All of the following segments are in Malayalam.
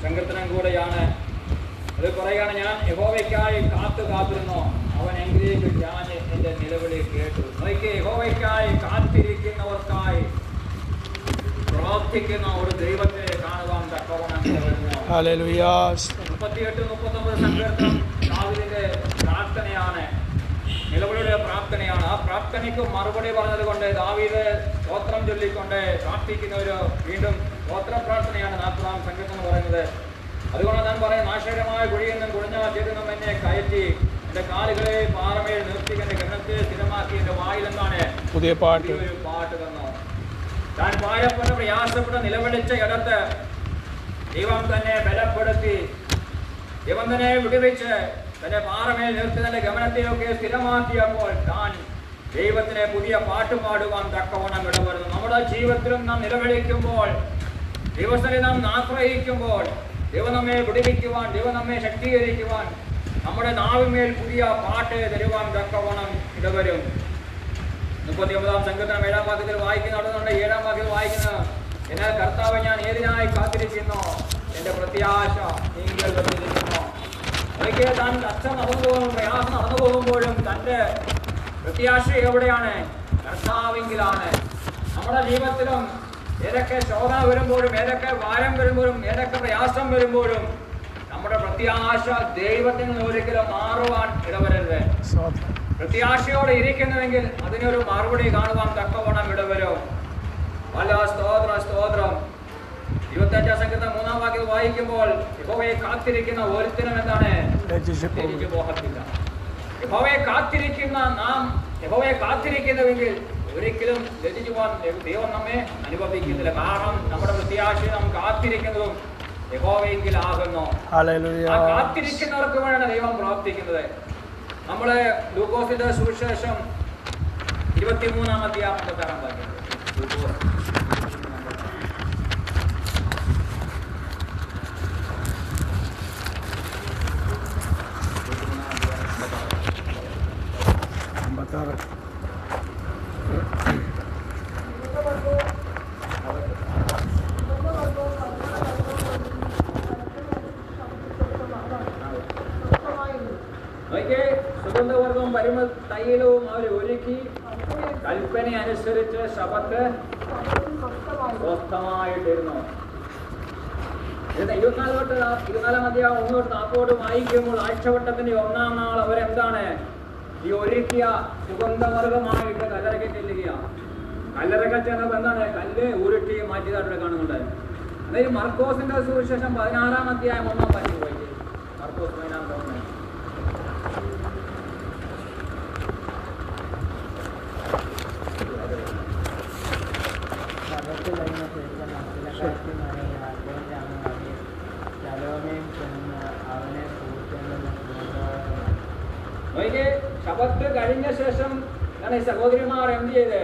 സങ്കീർത്തനം കൂടെയാണ്. അത് പറയുകയാണ്, ഞാൻ യഹോവയ്ക്കായി കാത്തിരുന്നു, അവൻ എങ്കിലേക്ക് ഞാൻ എൻ്റെ നിലവിളി കേട്ടു. നോക്കിയേ, യഹോവയ്ക്കായി കാത്തിരിക്കുന്നവർക്കായി പ്രാർത്ഥിക്കുന്ന ഒരു ദൈവത്തെ കാണുവാൻ തക്കവണ്ണം വരുന്നു. 38-39 സങ്കീർത്തനം ദാവീദിന്റെ പ്രാർത്ഥനയാണ്, നിലവിളിയുടെ പ്രാർത്ഥനയാണ്. ആ പ്രാർത്ഥനയ്ക്ക് മറുപടി പറഞ്ഞത് കൊണ്ട് ദാവീദ് സ്തോത്രം ചൊല്ലിക്കൊണ്ട് പ്രാർത്ഥിക്കുന്നവര് വീണ്ടും സ്തോത്ര പ്രാർത്ഥനയാണ് 40-ാം സങ്കീർത്തനം പറയുന്നത്. അതുകൊണ്ട് ഞാൻ പറയാം, നാശകരമായ കുഴിയിൽ നിന്നും കുഴിഞ്ഞ ചെയ്തു എന്നെ കയറ്റി, എന്റെ കാലുകളെ പാറമേൽ നിർത്തി, എന്റെ ഗണത്തെ സ്ഥിരമാക്കി, എന്റെ വായിൽ എന്താണ് പുതിയ പാട്ട് തന്നു. താൻ ഭാരപ്പെട്ട് പ്രയാസപ്പെട്ട് നിലവിളിച്ച ഇടത്ത് ദൈവം തന്നെ ബലപ്പെടുത്തി, ദൈവം തന്നെ വിടുവിച്ച് തന്റെ പാറമേൽ നിർത്തി തന്റെ ഗമനത്തെയൊക്കെ സ്ഥിരമാക്കിയപ്പോൾ താൻ ദൈവത്തിന് പുതിയ പാട്ട് പാടുവാൻ തക്കവണ്ണം ഇടവരുന്നു. നമ്മുടെ ജീവിതത്തിലും നാം നിലവിളിക്കുമ്പോൾ, ദൈവസ്ഥനെ നാം ആശ്രയിക്കുമ്പോൾ, ദൈവം നമ്മെ വിടുവിക്കുവാൻ, ദൈവം നമ്മെ ശക്തീകരിക്കുവാൻ, നമ്മുടെ നാവിന്മേൽ പുതിയ പാട്ട് തരുവാൻ തക്കവണ്ണം ഇടവരും. 39-ാം സങ്കീർത്തനം 7-ാം വാക്യത്തിൽ വായിക്കുന്നുണ്ട്. 7-ാം വാക്യത്തിൽ വായിക്കുന്നത്, എന്നാൽ കർത്താവ് ഞാൻ ഏതിനായി കാത്തിരിക്കുന്നു, എന്റെ പ്രത്യാശ നിങ്ങൾ വന്നിരിക്കുന്നു. ഒരിക്കൽ താൻ കഷ്ടം നടന്നു പോകും, പ്രയാസം നടന്നു പോകുമ്പോഴും തന്റെ പ്രത്യാശ എവിടെയാണ്? കർത്താവെങ്കിലാണ്. നമ്മുടെ ജീവിതത്തിലും ഏതൊക്കെ ശോധന വരുമ്പോഴും, ഏതൊക്കെ ഭാരം വരുമ്പോഴും, ഏതൊക്കെ പ്രയാസം വരുമ്പോഴും നമ്മുടെ പ്രത്യാശ ദൈവത്തിൽ നിന്ന് ഒരിക്കലും മാറുവാൻ ഇടവരരുത്. പ്രത്യാശയോടെ ഇരിക്കുന്നുവെങ്കിൽ അതിനൊരു മറുപടി കാണുവാൻ തക്കവണ്ണം ഇടവരും. പല സ്തോത്രം. 25-ാം സങ്കീർത്തനം 3-ാം വാക്യം വായിക്കുമ്പോൾ, യഹോവയെ കാത്തിരിക്കുന്ന ഒരുത്തനും എന്താണ്? ലജ്ജിച്ചു പോകത്തില്ല. യഹോവയെ കാത്തിരിക്കുന്നുവെങ്കിൽ ഒരിക്കലും ലജ്ജിച്ചു പോകാൻ ദൈവം നമ്മെ അനുഭവിക്കുന്നില്ല. കാരണം നമ്മുടെ പ്രത്യാശ നാം കാത്തിരിക്കുന്നതും യഹോവയെങ്കിലാകുന്നു. കാത്തിരിക്കുന്നവർക്ക് വേണ്ടിയാണ് ദൈവം പ്രവർത്തിക്കുന്നത്. നമ്മള് ലൂക്കോസിന്റെ സുവിശേഷം 23-ാം അധ്യായം 56-ാം വാക്യം, സുഗന്ധവർഗവും പരിമള തൈലവും അവർ ഒരുക്കി കൽപ്പന അനുസരിച്ച് ശബത്ത് സ്വസ്ഥമായിട്ടിരുന്നു. 24-ാം അധ്യായം 1-40 വായിക്കുമ്പോൾ, ആഴ്ചവട്ടത്തിന്റെ 1-ാം നാൾ അവരെന്താണ് ഈ ഒരുക്കിയ സുഗന്ധവർഗമായിട്ട് കല്ലറയ്ക്ക് ചെല്ലുകയാണ്. കല്ലറയ്ക്ക് ചെന്നപ്പോൾ എന്താണ്? കല്ല് ഉരുട്ടി മാറ്റിയതായിട്ട് കാണുന്നുണ്ട്. അതായത് മർക്കോസിന്റെ സുവിശേഷം 16-ാം അധ്യായം 1-ാം വാക്യം വായിക്കും. മർക്കോസ് 16-ാം അധ്യായം. ശബത്ത് കഴിഞ്ഞ ശേഷം സഹോദരിമാർ എന്ത് ചെയ്ത്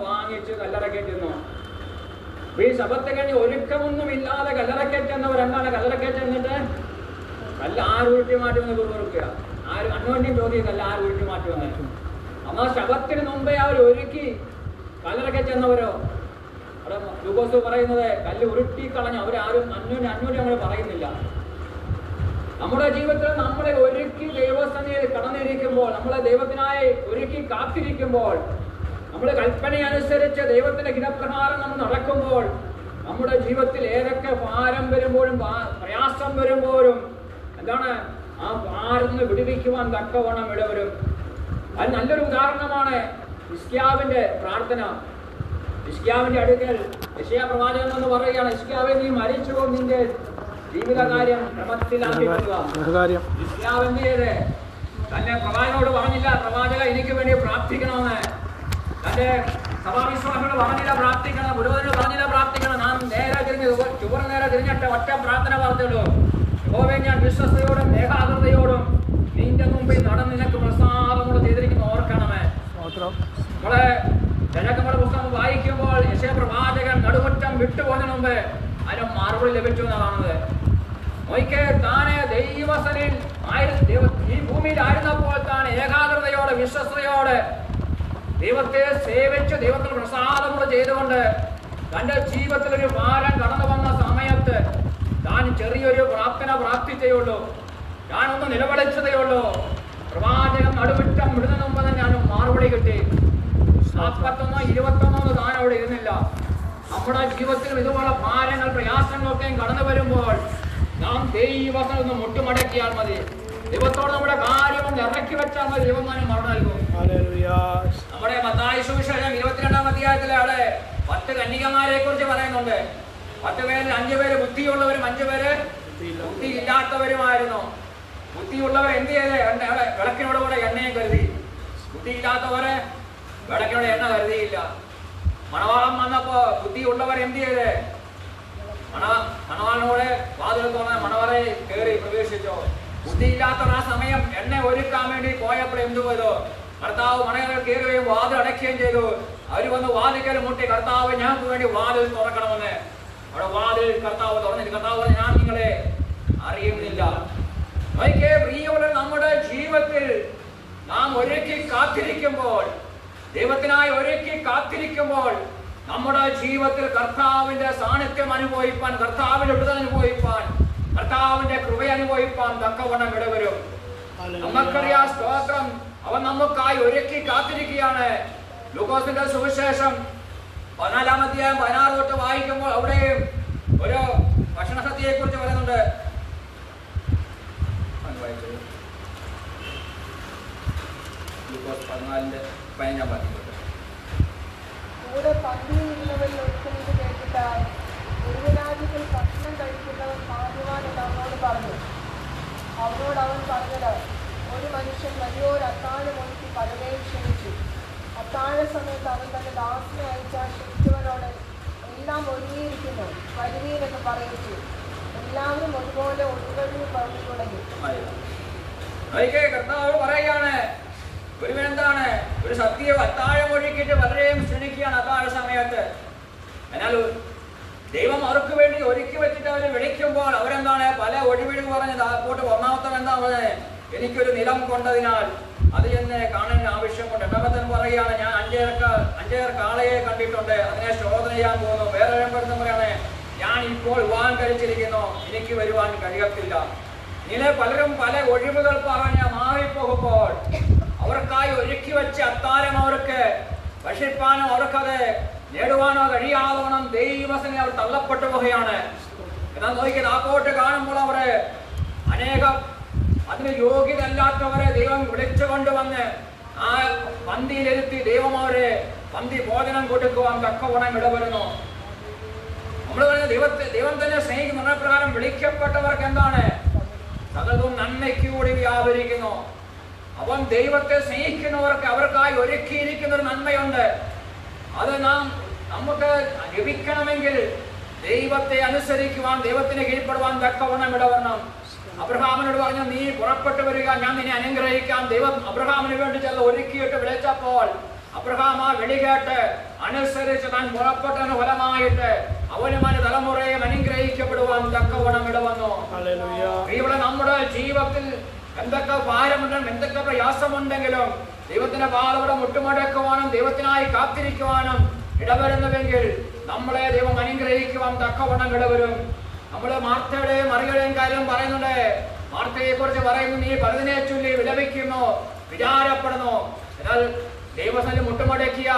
വാങ്ങിച്ച് കല്ലറക്കേറ്റുന്നു. ഈ ശബത്ത് കഴിഞ്ഞ് ഒരുക്കമൊന്നുമില്ലാതെ കല്ലറക്കേറ്റുന്നവർ എന്താണ്? കല്ലറക്കേറ്റെന്നിട്ട് കല്ല് ആര് ഉരുട്ടി മാറ്റുമെന്ന് കുറിക്കുക. അന്യോന്യം ചോദ്യം, കല്ല് ആര് ഉരുട്ടി മാറ്റുമെന്ന്. അമ്മ ശബത്തിന് മുമ്പേ അവർ ഒരുക്കി കല്ലറക്കെ ചെന്നവരോ അവിടെ ലൂക്കോസ് പറയുന്നത് കല്ല് ഉരുട്ടി കളഞ്ഞു. അവരാരും അന്യോന്യം നമ്മൾ പറയുന്നില്ല. നമ്മുടെ ജീവിതത്തിൽ നമ്മളെ ഒരുക്കി ദൈവസന്നിധിയിൽ കടന്നിരിക്കുമ്പോൾ, നമ്മളെ ദൈവത്തിനായി ഒരുക്കി കാത്തിരിക്കുമ്പോൾ, നമ്മുടെ കൽപ്പന അനുസരിച്ച് ദൈവത്തിന്റെ ഹിതപ്രകാരം നമ്മൾ നടക്കുമ്പോൾ, നമ്മുടെ ജീവിതത്തിൽ ഏതൊക്കെ ഭാരം വരുമ്പോഴും പ്രയാസം വരുമ്പോഴും എന്താണ് ആ ഭാരം വിടുവിക്കുവാൻ തക്കവണ്ണം ഇടവരും. അത് നല്ലൊരു ഉദാഹരണമാണ് ഹിസ്കിയാവിന്റെ പ്രാർത്ഥന. ഹിസ്കിയാവിന്റെ അടുക്കൽ യെശയ്യാ പ്രവാചകൻ എന്ന് പറയുകയാണ്, ഹിസ്കിയാവേ നീ മരിച്ചു, നിന്റെ ജീവിതകാര്യം ക്രമത്തിലാക്കിക്കുക. ഹിസ്കിയാവ് എന്ത് ചെയ്ത് തന്നെ പ്രവാചകനോട് പറഞ്ഞില്ല, പ്രവാചക എനിക്ക് വേണ്ടി പ്രാർത്ഥിക്കണമെന്ന്. തന്റെ സഭാവിശ്വാസികളോട് പറഞ്ഞില്ല പ്രാർത്ഥിക്കണം, പുരോഹിതനോട് പറഞ്ഞില്ല പ്രാർത്ഥിക്കണം. നാം നേരെ തിരിഞ്ഞ് ചുവർ നേരെ തിരിഞ്ഞിട്ട് ഒറ്റ പ്രാർത്ഥന പറഞ്ഞുള്ളൂ, യഹോവേ ഞാൻ വിശ്വസ്തയോടും ഏകാഗ്രതയോടും നിന്റെ മുമ്പിൽ നടന്ന് നിനക്ക് പ്രസാദം ചെയ്തിരിക്കുന്ന ഓർക്കണമേ. നമ്മളെ ജനങ്ങളുടെ പുസ്തകം വായിക്കുമ്പോൾ യെശയ്യാ പ്രവാചകൻ നടുമുറ്റം വിട്ടുപോകുന്നതിന് മുമ്പ് അതിന് മറുപടി ലഭിച്ചു എന്നാണത്. ഒരിക്കൽ താനെ ദൈവസനിൽ ഈ ഭൂമിയിൽ ആയിരുന്നപ്പോൾ താൻ ഏകാഗ്രതയോടെ വിശ്വസ്തയോടെ ദൈവത്തെ സേവിച്ച് ദൈവത്തിന് പ്രസാദം ചെയ്തുകൊണ്ട് തന്റെ ജീവിതത്തിൽ ഒരു ഭാരം കടന്നു വന്ന സമയത്ത് ഞാൻ ചെറിയൊരു പ്രാർത്ഥന പ്രാർത്ഥിച്ചേയുള്ളൂ, ഞാനൊന്ന് നിലവിളിച്ചതേയുള്ളൂ. പ്രവാചകൻ നടുവിട്ടം വിടുന്നതിന് മുമ്പ് തന്നെ ഞാൻ മറുപടി കിട്ടി. 41 21 താൻ അവിടെ ഇരുന്നില്ല. നമ്മുടെ ജീവിതത്തിൽ ഇതുപോലെ ഭാരങ്ങൾ പ്രയാസങ്ങളൊക്കെയും കടന്നു വരുമ്പോൾ നാം ദൈവത്തിൽ ഒന്ന് മുട്ടുമടക്കിയാൽ മതി. ദൈവത്തോട് നമ്മുടെ കാര്യം ഒന്ന് ഇറക്കി വെച്ചാൽ മതി. ദൈവം തന്നെ മറു നൽകും. നമ്മുടെ മത്തായി സുവിശേഷം 22-ാം അധ്യായത്തിലെ അവിടെ 10 കന്യകമാരെ കുറിച്ച് പറയുന്നുണ്ട്. 10 പേരിൽ 5 പേര് ബുദ്ധിയുള്ളവരും 5 പേര് ബുദ്ധിയില്ലാത്തവരുമായിരുന്നു. ബുദ്ധിയുള്ളവർ എന്ത് ചെയ്ത് വിളക്കിനോട് കൂടെ എണ്ണയെ കരുതി, ബുദ്ധിയില്ലാത്തവരെ വിളക്കിനോട് എണ്ണ കരുതിയില്ല. മണവാളം വന്നപ്പോ ബുദ്ധിയുള്ളവർ എന്ത് ചെയ്ത് മണവാളിനോട് വാതിൽ തുറന്ന് മണവറെ കയറി പ്രവേശിച്ചോ. ബുദ്ധിയില്ലാത്തവർ ആ സമയം എണ്ണ ഒരുക്കാൻ വേണ്ടി പോയപ്പോൾ എന്തു ചെയ്തു? കർത്താവ് മണകൾ കയറുകയും വാതിൽ അടയ്ക്കുകയും ചെയ്തു. അവർ വന്ന് വാതിക്കൽ മുട്ടി, കർത്താവ് ഞങ്ങൾക്ക് വേണ്ടി വാതിൽ തുറക്കണമെന്ന്. അവിടെ വാതിൽ കർത്താവ് തുറന്നിട്ട് കർത്താവ് ഞാൻ നിങ്ങളെ അറിയുന്നില്ല. നമ്മുടെ ജീവിതത്തിൽ നാം ഒരുക്കി കാത്തിരിക്കുമ്പോൾ, ദൈവത്തിനായി ഒരുക്കി കാത്തിരിക്കുമ്പോൾ നമ്മുടെ ജീവിതത്തിൽ കർത്താവിന്റെ സാന്നിധ്യം അനുഭവിപ്പാൻ, കർത്താവിന്റെ വിടുതൽ അനുഭവിപ്പാൻ, കർത്താവിന്റെ കൃപ അനുഭവിപ്പാൻ തക്കവണ്ണം ഇടവരും. നമുക്കറിയാം, സ്തോത്രം, അവൻ നമുക്കായി ഒരുക്കി കാത്തിരിക്കുകയാണ്. ലൂക്കോസിന്റെ സുവിശേഷം 14-ാം അധ്യായം 16 തൊട്ട് വായിക്കുമ്പോൾ അവിടെയും ഒരു ഭക്ഷണസദ്യയെ കുറിച്ച് പറയുന്നുണ്ട്. ലൂക്കോസ് 14-15 കൂടെ പന്തിയിരുന്നവരിൽ ഒരുക്കുന്നത് കേട്ടിട്ടായി ദൈവരാജ്യത്തിൽ ഭക്ഷണം കഴിക്കുന്നവൻ ഭാഗ്യവാൻ എന്ന് അവനോട് പറഞ്ഞു. അവനോട് അവൻ പറഞ്ഞത്, ഒരു മനുഷ്യൻ വലിയൊരു അത്താഴം ഒരുക്കി പലരെയും ക്ഷണിച്ചു. അത്താഴ സമയത്ത് അവൻ തന്റെ ദാസനെ അയച്ചാൽ ക്ഷണിച്ചവരോട്, എല്ലാം ഒരുങ്ങിയിരിക്കുന്നു, വരുവീനെന്ന് പറയിച്ചു. എല്ലാവരും ഒരുപോലെ ഒടുകഴിവ് പറഞ്ഞു തുടങ്ങി. കർത്താവ് പറയാണ്, ഒരുവനെന്താണ് ഒരു സത്യം അത്താഴം ഒഴുക്കിയിട്ട് പലരെയും ക്ഷണിക്കുകയാണ് അത്താഴ സമയത്ത്. എന്നാൽ ദൈവം അവർക്ക് വേണ്ടി ഒരുക്കി വെച്ചിട്ട് അവരെ വിളിക്കുമ്പോൾ അവരെന്താണ് പല ഒഴിവിഴി പറഞ്ഞത്. അപ്പോട്ട് ഒന്നാമത്തെ എന്താ പറഞ്ഞത്? എനിക്കൊരു നിലം കൊണ്ടതിനാൽ അത് എന്ന് കാണാൻ ആവശ്യമുണ്ട്. രണ്ടാമത്തെ പറയുകയാണ്, ഞാൻ 5 കാളയെ കണ്ടിട്ടുണ്ട്, അതിനെ ശോധന ചെയ്യാൻ പോകുന്നു. വേറെ രണ്ടെടുത്തും പറയാണ്, ഞാൻ ഇപ്പോൾ വിവാഹം കഴിച്ചിരിക്കുന്നു, എനിക്ക് വരുവാൻ കഴിയത്തില്ല. ഇങ്ങനെ പലരും പല ഒഴിവുകൾ പറഞ്ഞ് മാറിപ്പോകുമ്പോൾ അവർക്കായി ഒരുക്കി വെച്ച അത്താരം അവർക്ക് ഭക്ഷിപ്പാനോ അവർക്കത് നേടുവാനോ കഴിയാതവണ്ണം ദൈവസനെ അവർ തള്ളപ്പെട്ടു പോവുകയാണ്. എന്നാൽ നോക്കിയത് ആക്കോട്ട് കാണുമ്പോൾ അവര് അനേകം അതിന് യോഗ്യതല്ലാത്തവരെ ദൈവം വിളിച്ചു കൊണ്ടുവന്ന് ആ പന്തിയിലിരുത്തി ദൈവം അവരെ പന്തി ഭോജനം കൊടുക്കുവാൻ തക്കവണ്ണം ഇടവരുന്നു. നമ്മൾ പറയുന്നത് ദൈവം തന്നെ സ്നേഹിക്കുന്ന പ്രകാരം വിളിക്കപ്പെട്ടവർക്ക് എന്താണ് സകലവും നന്മയ്ക്ക് കൂടി വ്യാപരിക്കുന്നു. അവൻ ദൈവത്തെ സ്നേഹിക്കുന്നവർക്ക് അവർക്കായി ഒരുക്കിയിരിക്കുന്ന ഒരു നന്മയുണ്ട്. അത് നമുക്ക് ലഭിക്കണമെങ്കിൽ ദൈവത്തെ അനുസരിക്കുവാൻ, ദൈവത്തിന് കീഴ്പ്പെടുവാൻ തക്കവണ്ണം ഇടവരണം. അബ്രഹാമിനോട് പറഞ്ഞു, നീ പുറപ്പെട്ടു വരിക, ഞാൻ നിന്നെ അനുഗ്രഹിക്കാം. ദൈവം അബ്രഹാമിന് വേണ്ടി ചെന്ന് ഒരുക്കിയിട്ട് വിളിച്ചപ്പോൾ അബ്രഹാം ആ വിളി കേട്ട് അനുസരിച്ച് താൻ പുറപ്പെട്ടതിന് ഫലമായിട്ട് അവനും അവന്റെ തലമുറയും അനുഗ്രഹിക്കപ്പെടുവാൻ തക്കവണ്ണം ഇടവന്നു. ഇവിടെ നമ്മുടെ ജീവിതത്തിൽ എന്തൊക്കെ ഭാരമുണ്ടെങ്കിലും എന്തൊക്കെ പ്രയാസമുണ്ടെങ്കിലും ദൈവത്തിന്റെ പാതവിടെ മുട്ടുമടക്കുവാനും ദൈവത്തിനായി കാത്തിരിക്കുവാനും ഇടവരുന്നുവെങ്കിൽ നമ്മളെ ദൈവം അനുഗ്രഹിക്കുവാൻ തക്കവണ്ണം ഇടവരും. നമ്മള് മാർത്തയുടെയും മറിയുടെയും കാര്യം പറയുന്നുണ്ട്. മാർത്തയെ കുറിച്ച് പറയുന്നു, നീ പലതിനെ ചൊല്ലി വിലപിക്കുന്നു, വിചാരപ്പെടുന്നു. എന്നാൽ ദൈവസന്നിധിയിൽ മുട്ടുമടക്കിയ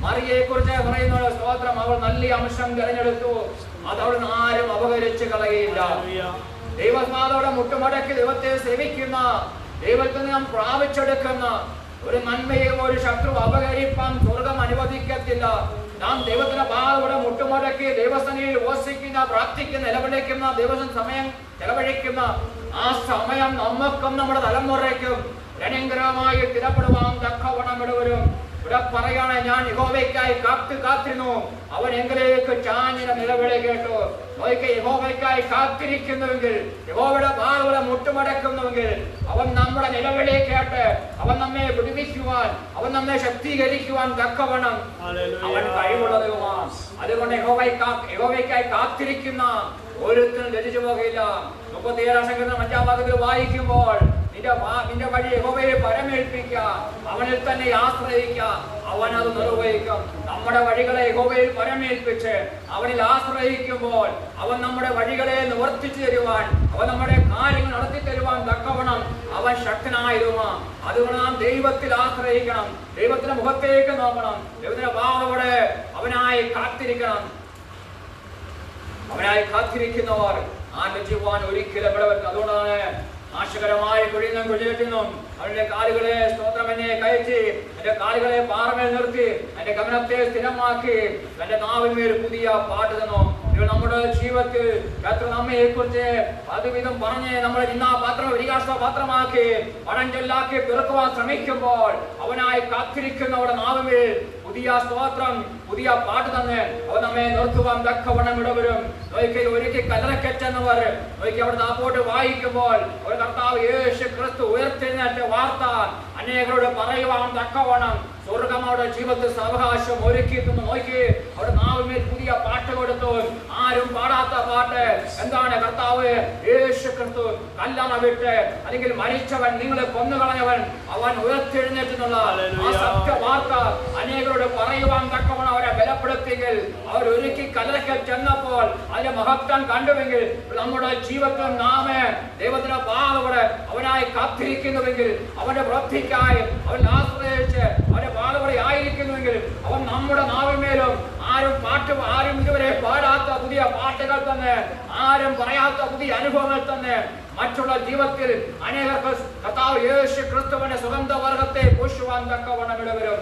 മറിയെ കുറിച്ച് പറയുന്നത്, സ്തോത്രം, അവൾ നല്ല അംശം തിരഞ്ഞെടുത്തു, അത് അവൾ ആരും അപകരിച്ചു കളയില്ല. ദൈവമാതോടെ മുട്ടുമടക്കി ദൈവത്തെ സേവിക്കുന്ന, ദൈവത്തിൽ നാം പ്രാപിച്ചെടുക്കുന്ന ഒരു നന്മയും ഒരു ശത്രു അപകരിപ്പാൻ സ്വർഗം അനുവദിക്കത്തില്ല. നാം ദൈവത്തിന്റെ പാതോടെ മുട്ടുമടക്കി ദൈവസന്നിധിയിൽ വസിക്കുന്ന, പ്രാർത്ഥിക്കുന്ന, നിലവിളിക്കുന്ന, ദൈവം സമയം ചെലവഴിക്കുന്ന ആ സമയം നമുക്കും നമ്മുടെ തലമുറയ്ക്കും അനുഗ്രഹമായി സ്ഥിരപ്പെടുവാൻ തക്കവണ്ണം ഇടവരും. ഇവിടെ പറയാണ്, ഞാൻ യഹോവയ്ക്കായി കാത്തിരുന്നു, അവൻ എങ്കിലേക്ക് ചാഞ്ഞിന നിലവിളി കേട്ടു. നോക്കി, യഹോവയ്ക്കായി കാത്തിരിക്കുന്നുവെങ്കിൽ, യഹോവയുടെ പാതകളെ മുട്ടുമടക്കുന്നുവെങ്കിൽ അവൻ നമ്മുടെ നിലവിളി കേട്ട് അവൻ നമ്മെ വിടുവിക്കുവാൻ, അവൻ നമ്മെ ശക്തീകരിക്കുവാൻ തക്കവണ്ണം അവൻ കഴിവുള്ള ദൈവമാണ്. അതുകൊണ്ട് യഹോവയ്ക്കായി കാത്തിരിക്കുന്ന ഒരുത്തരും ലജിച്ചു പോകില്ല. 37-ാം സങ്കീർത്തനം 5-ാം വാക്യത്തിൽ വായിക്കുമ്പോൾ, നിന്റെ വഴി യഹോവയെ പരമേൽപ്പിക്കുക, അവനിൽ തന്നെ ആശ്രയിക്കുക, അവൻ അത് നിർവഹിക്കും. നമ്മുടെ വഴികളെ യഹോവയിൽ പരമേൽപ്പിച്ച് അവനിൽ ആശ്രയിക്കുമ്പോൾ അവൻ നമ്മുടെ വഴികളെ നിവർത്തിച്ചു തരുവാൻ, അവൻ നമ്മുടെ കാര്യങ്ങൾ നടത്തി തരുവാൻ തക്കവണ്ണം അവൻ ശക്തനായിരുന്നു. അതുകൊണ്ട് നാം ദൈവത്തിൽ ആശ്രയിക്കണം, ദൈവത്തിന്റെ മുഖത്തേക്ക് നോക്കണം, ദൈവത്തിന്റെ ഭാവത്തോടെ അവനായി കാത്തിരിക്കണം. അവനായി കാത്തിരിക്കുന്നവർ ആനന്ദിക്കുവാൻ ഒരിക്കലും ഇടവരുന്നു. അതുകൊണ്ടാണ് നാശകരമായ കുഴിയും കുഴിയെട്ടുന്നും അവന്റെ കാലുകളെ സ്തോത്രം എന്നെ കയറ്റി, എന്റെ കാലുകളെ പാറമേൽ നിർത്തി, എന്റെ ഗമനത്തെ സ്ഥിരമാക്കി, എന്റെ നാവിന്മേൽ പുതിയ പാട്ട് തന്നു. നമ്മുടെ ജീവിതത്തിൽ നമ്മയെ കുറിച്ച് അതുവിധം പറഞ്ഞ് നമ്മളെ പാത്രം വികാസ പാത്രമാക്കി പഴഞ്ചൊല്ലാക്കി പിറക്കുവാൻ ശ്രമിക്കുമ്പോൾ അവനായി കാത്തിരിക്കുന്നവരുടെ നാവിന്മേൽ പുതിയ സ്തോത്രം, പുതിയ പാട്ട് തന്നെ അവൻ നമ്മെ നിർത്തുവാൻ തക്കവണ്ണം ഇടവരും. ഒരിക്കൽ കല്ലറക്കെച്ചെന്നവർ അവിടെ നാപ്പോട്ട് വായിക്കുമ്പോൾ ഒരു കർത്താവ് യേശു ക്രിസ്തു ഉയർത്തെഴുന്നേറ്റ വാർത്ത അനേകരോട് പറയുവാൻ തക്കവണ്ണം സ്വർഗം അവരുടെ ജീവിതത്തിൽ അവകാശം ഒരുക്കിയിട്ടുണ്ട്. നോക്കി അവിടെ നാവിന്മേൽ പുതിയ പാട്ട് കൊടുത്തു. ആരും പാടാത്ത പാട്ട് എന്താണ്? കർത്താവ് യേശു ക്രിസ്തു കല്ലറ വിട്ട് അല്ലെങ്കിൽ മരിച്ചവൻ, നിങ്ങളെ കൊന്നുകളഞ്ഞവൻ, അവൻ ഉയർത്തെഴുന്നേറ്റെന്നുള്ള ആ സത്യ വാർത്ത അനേകരോട് പറയുവാൻ തക്കവണ്ണം അവരെ ബലപ്പെടുത്തിയെങ്കിൽ, അവർ ഒരുക്കി കല്ലറയ്ക്കൽ ചെന്നപ്പോൾ അതിന്റെ മഹത്വം കണ്ടുവെങ്കിൽ, നമ്മുടെ ജീവിതത്തിൽ നാം ദൈവത്തിന്റെ പാതവിടെ അവനായി കാത്തിരിക്കുന്നുവെങ്കിൽ, അവന്റെ വൃത്തിക്കായി അവൻ ആശ്രയിച്ച് അവന്റെ പാതവിടെ ആയിരിക്കുന്നുവെങ്കിൽ, അവൻ നമ്മുടെ നാവിന്മേലും ആരും ഇതുവരെ പാടാത്ത പുതിയ പാട്ടുകൾ തന്നെ, ആരും പറയാത്ത പുതിയ അനുഭവങ്ങൾ തന്നെ മറ്റുള്ള ജീവിതത്തിൽ അനേകർക്ക് കർത്താവ് യേശു ക്രിസ്തുവിന്റെ സുഗന്ധവർഗത്തെ പൂശുവാൻ തക്കവണ്ണം ഇടവരും.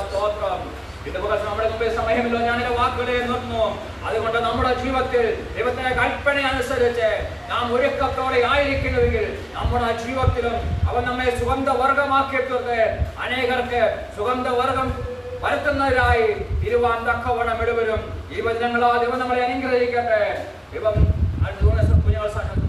സ്തോത്രം. നമ്മുടെ മുമ്പേ സമയമില്ല, ഞാൻ എന്റെ വാക്കുകളെ നിർത്തുന്നു. അതുകൊണ്ട് നമ്മുടെ ജീവിതത്തിൽ ദൈവത്തിന്റെ കൽപ്പന അനുസരിച്ച് നാം ഒരുക്കത്തോടെ ആയിരിക്കുന്നുവെങ്കിൽ, നമ്മുടെ ജീവിതത്തിലും അവൻ നമ്മെ സുഗന്ധവർഗമാക്കിയിട്ടുണ്ട്. അനേകർക്ക് സുഗന്ധവർഗം വരുത്തുന്നതിനായി ഇരുവാൻ തക്കവണ്ണം ഇടവരും. ഈ വചനങ്ങളാൽ ദൈവം നമ്മളെ അനുഗ്രഹിക്കട്ടെ. ദൈവം കുഞ്ഞുങ്ങൾ സാക്ഷ്യം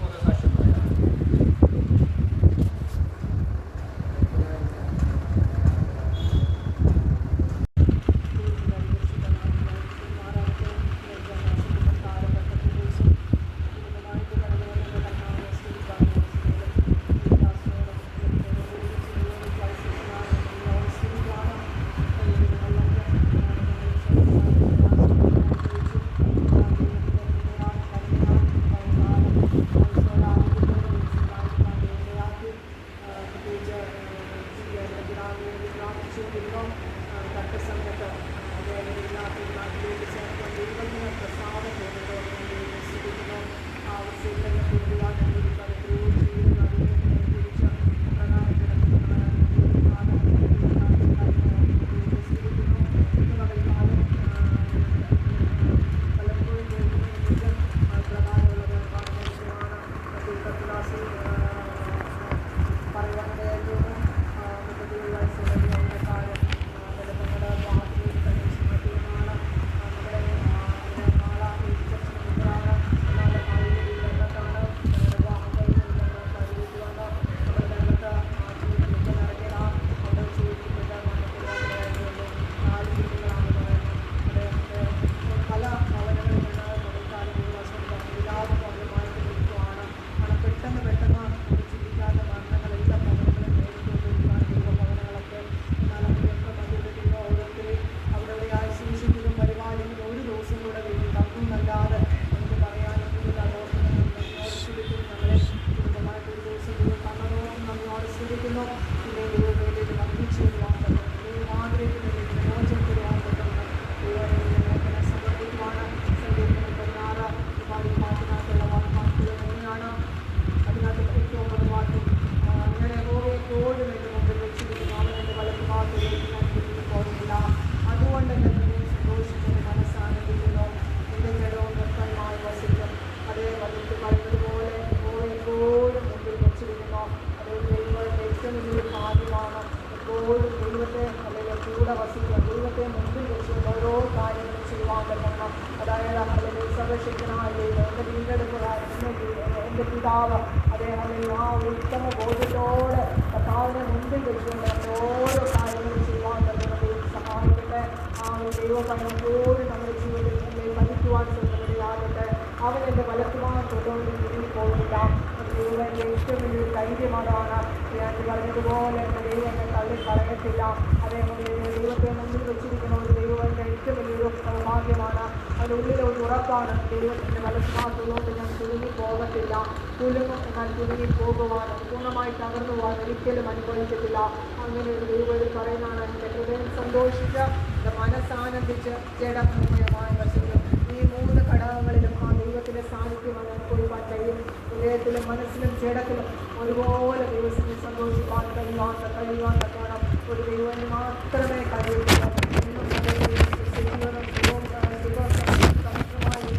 ദൈവത്തിൻ്റെ ഏറ്റവും വലിയൊരു ധൈര്യമാണ്. ഞാൻ പറഞ്ഞതുപോലെ എൻ്റെ ദൈവം എന്നെ തള്ളിക്കളയത്തില്ല. അതേപോലെ ദൈവത്തെ മുന്നിൽ വെച്ചിരിക്കുന്ന ഒരു ദൈവത്തിൻ്റെ ഏറ്റവും വലിയൊരു സൗഭാഗ്യമാണ്. അതിൻ്റെ ഉള്ളിലെ ഒരു ഉറപ്പാണ്. ദൈവത്തിൻ്റെ വലതുഭാഗത്തുള്ളതുകൊണ്ട് ഞാൻ കുലുങ്ങി പോകത്തില്ല. കുലുങ്ങും എന്നാൽ കുലുങ്ങി പോകുവാൻ, പൂർണ്ണമായി തകർന്നു പോകാൻ ഒരിക്കലും അനുഭവിക്കത്തില്ല. അങ്ങനെ ഒരു ദൈവം പറയുന്നതാണ്. എൻ്റെ ഹൃദയം സന്തോഷിച്ച്, എൻ്റെ മനസ്സാനന്ദിച്ച്, ജഡമയമായി വസിക്കും. ഈ 3 ഘടകങ്ങളിലും ആ ദൈവത്തിൻ്റെ സാന്നിധ്യം അനുഭവിക്കാൻ കഴിയും. ഹൃദയത്തിലും മനസ്സിലും ജഡത്തിലും ഒരുപോലെ ദൈവത്തിന് സന്തോഷിക്കാൻ കഴിയുവാൻ തക്കോണം ഒരു ദൈവത്തിന് മാത്രമേ കഴിയുള്ളൂ.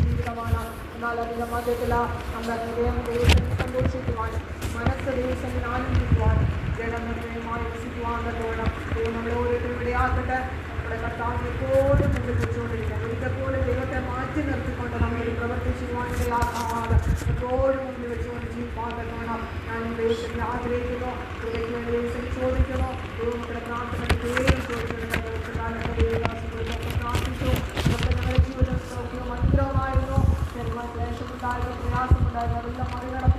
ജീവിതമാണ്. എന്നാൽ അതിൻ്റെ മധ്യത്തിൽ നമ്മുടെ ഹൃദയം ദൈവത്തിന് സന്തോഷിക്കുവാൻ, മനസ്സ് ദൈവത്തിന് ആനന്ദിക്കുവാൻ, ജഡമയമായി വസിക്കുവാൻ തക്കോണം ദൈവം നമ്മളെ ഓരോരുത്തരും ഇടയാക്കട്ടെ. നമ്മുടെ കർത്താവിനെ എപ്പോഴും മുന്നിൽ വെച്ചുകൊണ്ടിരിക്കാം. ഒരിക്കൽ പോലും ദൈവത്തെ മാറ്റി നിർത്തിക്കൊണ്ട് നമ്മൾ പ്രവർത്തിച്ചുവാൻ ഇടയാക്കാതെ എപ്പോഴും മുന്നിൽ വെച്ചുകൊണ്ട് ജീവിക്കാൻ തക്കോണം ഞാൻ ദൈവത്തിന് ആഗ്രഹിക്കുന്നു. ദൈവത്തിന് ദൈവത്തിന് ചോദിക്കുന്നു. ദൈവങ്ങളുടെ പ്രാർത്ഥനയ്ക്ക് പേരും ചോദിക്കുന്നു. പ്രാർത്ഥിച്ചു. ഞങ്ങളുടെ ജീവിതം സൗഖ്യവും അനുഗ്രഹമായിരുന്നു. ക്ലേശമുണ്ടായിരുന്നു, പ്രയാസമുണ്ടായിരുന്നു. അതെല്ലാം മറികടന്ന്